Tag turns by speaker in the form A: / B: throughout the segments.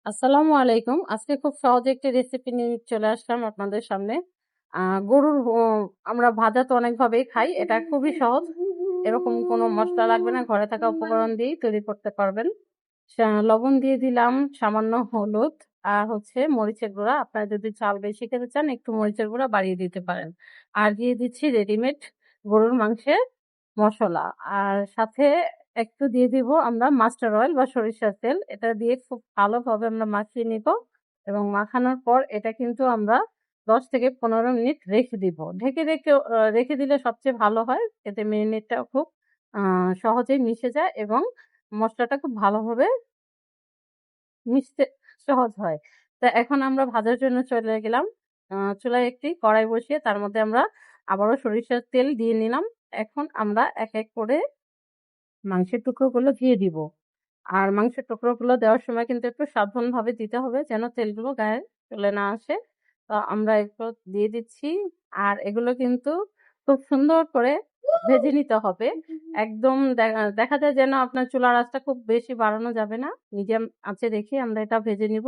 A: আসসালামু আলাইকুম। আজকে খুব সহজে একটি রেসিপি নিয়ে চলে আসলাম আপনাদের সামনে। গরুর আমরা ভাজা তো অনেকভাবেই খাই। এটা খুবই সহজ। এরকম কোনো মসলা লাগবে না। ঘরে থাকা উপকরণ দিয়েই তৈরি করতে পারবেন। লবণ দিয়ে দিলাম, সামান্য হলুদ আর হচ্ছে মরিচের গুঁড়া। আপনারা যদি ঝাল বেশি খেতে চান একটু মরিচের গুঁড়া বাড়িয়ে দিতে পারেন। আর দিয়ে দিচ্ছি রেডিমেড গরুর মাংসের মসলা। আর সাথে একটু দিয়ে দিব আমরা মাস্টার্ড অয়েল বা সরিষার তেল। এটা দিয়ে খুব ভালোভাবে আমরা মাখিয়ে নিব এবং মাখানোর পর এটা কিন্তু আমরা ১০ থেকে ১৫ মিনিট রেখে দিব। রেখে দিলে সবচেয়ে ভালো হয়। এতে মেরিনেটটাও খুব আ সহজেই মিশে যায় এবং মসলাটা খুব ভালোভাবে মিশতে সহজ হয়। তো এখন আমরা ভাজার জন্য চলে গেলাম। চুলায় একটি কড়াই বসিয়ে তার মধ্যে আমরা আবারও সরিষার তেল দিয়ে নিলাম। এখন আমরা এক, এক করে মাংসের টুকরোগুলো দিয়ে দিব। আর মাংসের টুকরোগুলো দেওয়ার সময় কিন্তু একটু সাবধানভাবে দিতে হবে যেন তেলগুলো গায়ে চলে না আসে। তো আমরা এগুলো দিয়ে দিচ্ছি। আর এগুলো কিন্তু খুব সুন্দর করে ভেজে নিতে হবে। একদম দেখা যায় যেন আপনার চুলার আঁচটা খুব বেশি বাড়ানো যাবে না। মিডিয়াম আঁচে রেখে আমরা এটা ভেজে নিব।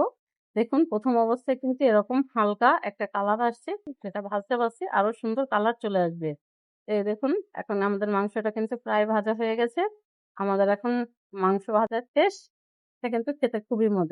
A: দেখুন ১ম অবস্থায় কিন্তু এরকম হালকা একটা কালার আসছে। সেটা ভাজতে, ভাজতে আরো সুন্দর কালার চলে আসবে। এই দেখুন এখন আমাদের মাংসটা কিন্তু প্রায় ভাজা হয়ে গেছে। আমাদের এখন মাংস ভাজা শেষ। এটা কিন্তু খেতে খুবই মজার।